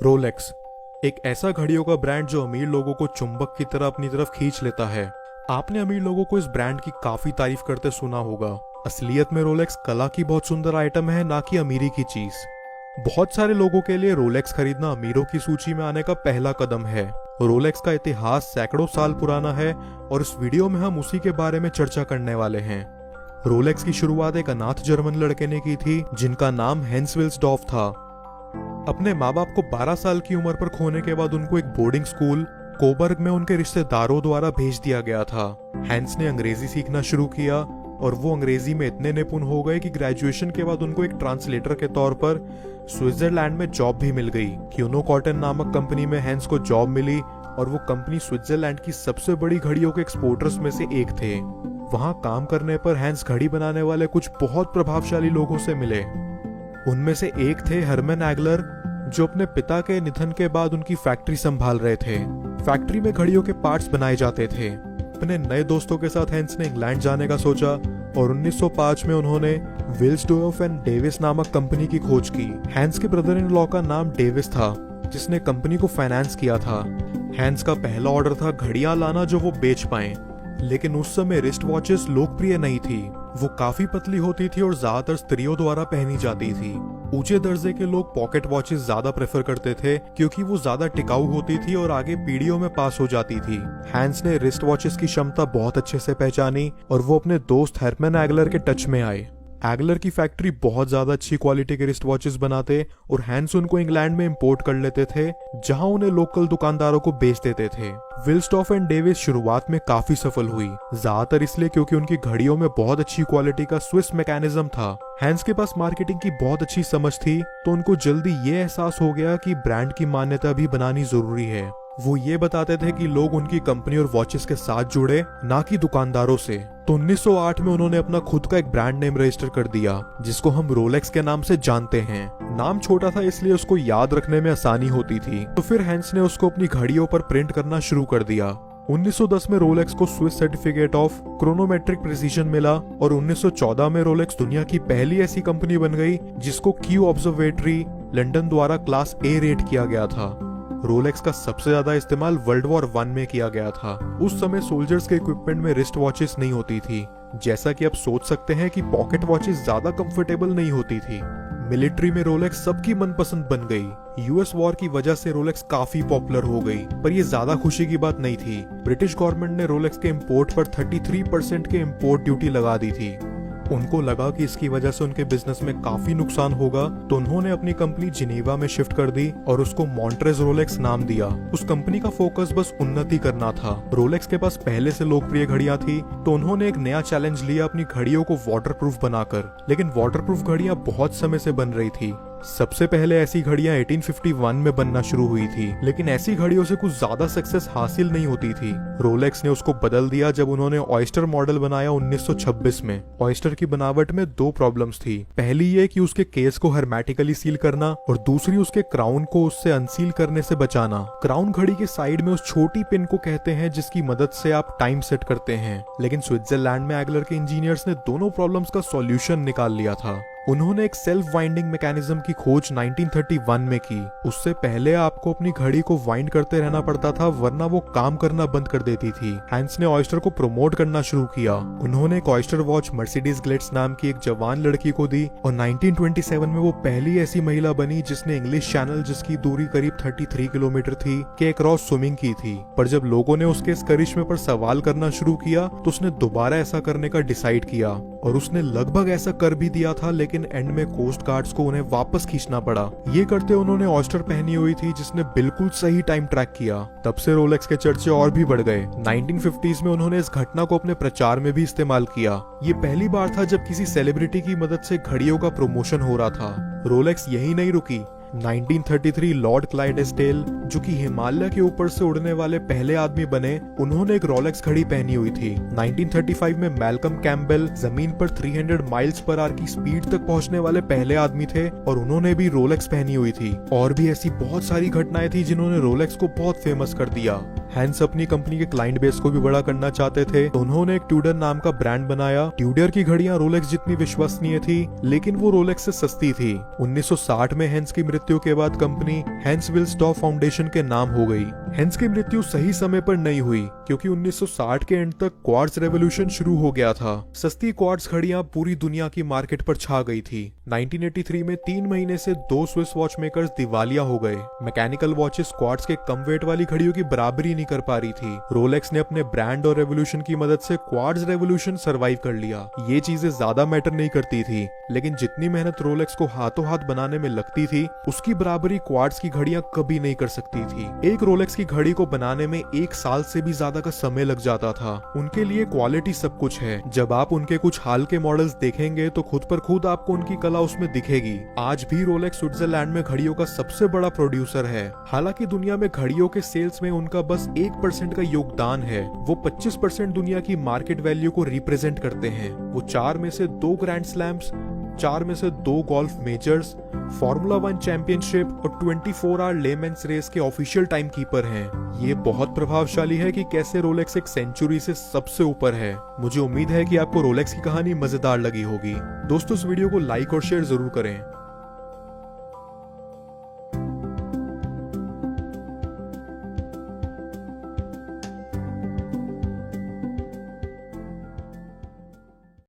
Rolex एक ऐसा घड़ियों का ब्रांड जो अमीर लोगों को चुंबक की तरह अपनी तरफ खींच लेता है। आपने अमीर लोगों को इस ब्रांड की काफी तारीफ करते सुना होगा। असलियत में रोलेक्स कला की बहुत सुंदर आइटम है, ना कि अमीरी की चीज। बहुत सारे लोगों के लिए रोलेक्स खरीदना अमीरों की सूची में आने का पहला कदम है। रोलेक्स का इतिहास सैकड़ों साल पुराना है और इस वीडियो में हम उसी के बारे में चर्चा करने वाले हैं। रोलेक्स की शुरुआत एक अनाथ जर्मन लड़के ने की थी जिनका नाम हेंस विल्सडॉर्फ था। अपने माँ बाप को 12 साल की उम्र पर खोने के बाद उनको एक बोर्डिंग स्कूल कोबर्ग में उनके रिश्तेदारों द्वारा भेज दिया गया था। हैंस ने अंग्रेजी सीखना शुरू किया और वो अंग्रेजी में इतने निपुण हो गए कि ग्रेजुएशन के बाद उनको एक ट्रांसलेटर के तौर पर स्विट्जरलैंड में जॉब भी मिल गई। क्यूनो कॉटन नामक कंपनी में हैंस को जॉब मिली और वो कंपनी स्विट्जरलैंड की सबसे बड़ी घड़ियों के एक्सपोर्टर्स में से एक थे। वहां काम करने पर हैंस घड़ी बनाने वाले कुछ बहुत प्रभावशाली लोगों से मिले। उनमें से एक थे हरमन एगलर, जो अपने पिता के निधन के बाद उनकी फैक्ट्री संभाल रहे थे। फैक्ट्री में घड़ियों के पार्ट्स बनाए जाते थे। अपने नए दोस्तों के साथ हैंस ने इंग्लैंड जाने का सोचा और 1905 में उन्होंने विल्सडॉर्फ एंड डेविस नामक कंपनी की खोज की। हैंस के ब्रदर इन लॉ का नाम डेविस था, जिसने कंपनी को फाइनेंस किया था। हैंस का पहला ऑर्डर था घड़ियां लाना जो वो बेच पाएं, लेकिन उस समय रिस्ट वॉचेस लोकप्रिय नहीं थी। वो काफी पतली होती थी और ज्यादातर स्त्रियों द्वारा पहनी जाती थी। ऊंचे दर्जे के लोग पॉकेट वॉचेस ज्यादा प्रेफर करते थे क्योंकि वो ज्यादा टिकाऊ होती थी और आगे पीढ़ियों में पास हो जाती थी। हैंस ने रिस्ट वॉचेस की क्षमता बहुत अच्छे से पहचानी और वो अपने दोस्त हरमन एगलर के टच में आए। एगलर की फैक्ट्री बहुत ज्यादा अच्छी क्वालिटी के रिस्ट वॉचेस बनाते और हैंस उनको इंग्लैंड में इंपोर्ट कर लेते थे, जहां उन्हें लोकल दुकानदारों को बेच देते थे। विल्सडॉर्फ एंड डेविस शुरुआत में काफी सफल हुई, ज्यादातर इसलिए क्योंकि उनकी घड़ियों में बहुत अच्छी क्वालिटी का स्विस मैकेनिज्म था। हैंस के पास मार्केटिंग की बहुत अच्छी समझ थी, तो उनको जल्दी ये एहसास हो गया कि ब्रांड की मान्यता भी बनानी जरूरी है। वो ये बताते थे कि लोग उनकी कंपनी और वॉचेस के साथ जुड़े, ना कि दुकानदारों से। तो 1908 में उन्होंने अपना खुद का एक ब्रांड नेम रजिस्टर कर दिया, जिसको हम रोलेक्स के नाम से जानते हैं। नाम छोटा था इसलिए उसको याद रखने में आसानी होती थी, तो फिर हैंस ने उसको अपनी घड़ियों पर प्रिंट करना शुरू कर दिया। 1910 में रोलेक्स को स्विस सर्टिफिकेट ऑफ क्रोनोमेट्रिक प्रिसीजन मिला और 1914 में रोलेक्स दुनिया की पहली ऐसी कंपनी बन गई जिसको क्यू ऑब्जर्वेटरी लंदन द्वारा क्लास ए रेट किया गया था। रोलेक्स का सबसे ज्यादा इस्तेमाल वर्ल्ड वॉर 1 में किया गया था। उस समय सोल्जर्स के इक्विपमेंट में रिस्ट वॉचेस नहीं होती थी। जैसा कि आप सोच सकते हैं कि पॉकेट वॉचेस ज्यादा कंफर्टेबल नहीं होती थी। मिलिट्री में रोलेक्स सबकी मनपसंद बन गई। यूएस वॉर की वजह से रोलेक्स काफी पॉपुलर हो गई, पर ये ज्यादा खुशी की बात नहीं थी। ब्रिटिश गवर्नमेंट ने रोलेक्स के इंपोर्ट पर 33% के इंपोर्ट ड्यूटी लगा दी थी। उनको लगा कि इसकी वजह से उनके बिजनेस में काफी नुकसान होगा, तो उन्होंने अपनी कंपनी जिनेवा में शिफ्ट कर दी और उसको मॉन्ट्रेज रोलेक्स नाम दिया। उस कंपनी का फोकस बस उन्नति करना था। रोलेक्स के पास पहले से लोकप्रिय घड़ियां थी, तो उन्होंने एक नया चैलेंज लिया अपनी घड़ियों को वाटरप्रूफ बनाकर। लेकिन वाटरप्रूफ घड़ियां बहुत समय से बन रही थी। सबसे पहले ऐसी घड़ियां 1851 में बनना शुरू हुई थी, लेकिन ऐसी घड़ियों से कुछ ज्यादा सक्सेस हासिल नहीं होती थी। रोलेक्स ने उसको बदल दिया जब उन्होंने ऑयस्टर मॉडल बनाया 1926 में। ऑयस्टर की बनावट में दो प्रॉब्लम्स थी। पहली ये कि उसके केस को हर्मेटिकली सील करना और दूसरी उसके क्राउन को उससे अनसील करने से बचाना। क्राउन घड़ी के साइड में उस छोटी पिन को कहते हैं जिसकी मदद से आप टाइम सेट करते हैं। लेकिन स्विट्जरलैंड में एगलर के इंजीनियर्स ने दोनों प्रॉब्लम्स का सॉल्यूशन निकाल लिया था। उन्होंने एक सेल्फ वाइंडिंग मैकेनिज्म की खोज 1931 में की। उससे पहले आपको अपनी घड़ी को वाइंड करते रहना पड़ता था, वरना वो काम करना बंद कर देती थी। हैंस ने ऑयस्टर को प्रमोट करना शुरू किया। उन्होंने एक ऑयस्टर वॉच मर्सिडीज ग्लिट्स नाम की एक जवान लड़की को दी और 1927 में वो पहली ऐसी महिला बनी जिसने इंग्लिश चैनल, जिसकी दूरी करीब 33 किलोमीटर थी, के क्रॉस स्विमिंग की थी। पर जब लोगों ने उसके इस करिश्मे पर सवाल करना शुरू किया तो उसने दोबारा ऐसा करने का डिसाइड किया और उसने लगभग ऐसा कर भी दिया था, लेकिन एंड में कोस्ट गार्ड्स को उन्हें वापस खींचना पड़ा। ये करते उन्होंने ऑयस्टर पहनी हुई थी जिसने बिल्कुल सही टाइम ट्रैक किया। तब से रोलेक्स के चर्चे और भी बढ़ गए। 1950s में उन्होंने इस घटना को अपने प्रचार में भी इस्तेमाल किया। ये पहली बार था जब किसी सेलिब्रिटी की मदद से घड़ियों का प्रमोशन हो रहा था। रोलेक्स यही नहीं रुकी। 1933 लॉर्ड क्लाइडेस्डेल, जो कि हिमालय के ऊपर से उड़ने वाले पहले आदमी बने, उन्होंने एक रोलेक्स घड़ी पहनी हुई थी। 1935 में मैल्कम कैम्पबेल जमीन पर 300 माइल्स पर आवर की स्पीड तक पहुंचने वाले पहले आदमी थे और उन्होंने भी रोलेक्स पहनी हुई थी। और भी ऐसी बहुत सारी घटनाएं थी जिन्होंने रोलेक्स को बहुत फेमस कर दिया। हैंस अपनी कंपनी के क्लाइंट बेस को भी बड़ा करना चाहते थे, तो उन्होंने एक ट्यूडर नाम का ब्रांड बनाया। ट्यूडर की घड़ियां रोलेक्स जितनी विश्वसनीय थी, लेकिन वो रोलेक्स से सस्ती थी। 1960 में हैंस की मृत्यु के बाद कंपनी हैंस विलस्टॉफ फाउंडेशन के नाम हो गई। हैंस की मृत्यु सही समय पर नहीं हुई, क्योंकि 1960 के एंड तक क्वार्ट्ज रेवोल्यूशन शुरू हो गया था। सस्ती क्वार्ट्ज घड़ियां पूरी दुनिया की मार्केट पर छा गई थी। 1983 में 3 महीने से 2 स्विस वॉच मेकर्स दिवालिया हो गए। मैकेनिकल वॉचेस क्वार्ट्ज के कम वेट वाली घड़ियों की बराबरी नहीं कर पा रही थी। रोलेक्स ने अपने ब्रांड और रेवोल्यूशन की मदद से क्वार्ट्ज रेवोल्यूशन सरवाइव कर लिया। ये चीजें ज्यादा मैटर नहीं करती थी, लेकिन जितनी मेहनत रोलेक्स को हाथों हाथ बनाने में लगती थी, उसकी बराबरी क्वार्ट्ज की घड़ियां कभी नहीं कर सकती थी। एक रोलेक्स की घड़ी को बनाने में 1 साल से भी ज्यादा का समय लग जाता था। उनके लिए क्वालिटी सब कुछ है। जब आप उनके कुछ हाल के मॉडल्स देखेंगे तो खुद पर खुद आपको उनकी कला उसमें दिखेगी। आज भी रोलेक्स स्विट्जरलैंड में घड़ियों का सबसे बड़ा प्रोड्यूसर है। हालांकि दुनिया में घड़ियों के सेल्स में उनका बस 1% का योगदान है। वो 25% दुनिया की मार्केट वैल्यू को रिप्रेजेंट करते हैं। वो 4 में से 2 ग्रैंड स्लैम्स, 4 में से 2 गोल्फ मेजर्स, फॉर्मूला 1 चैंपियनशिप और 24 आवर लेमेंस रेस के ऑफिशियल टाइम कीपर हैं। ये बहुत प्रभावशाली है कि कैसे रोलेक्स एक सेंचुरी से सबसे ऊपर है। मुझे उम्मीद है कि आपको रोलेक्स की कहानी मजेदार लगी होगी। दोस्तों, इस वीडियो को लाइक और शेयर जरूर करें।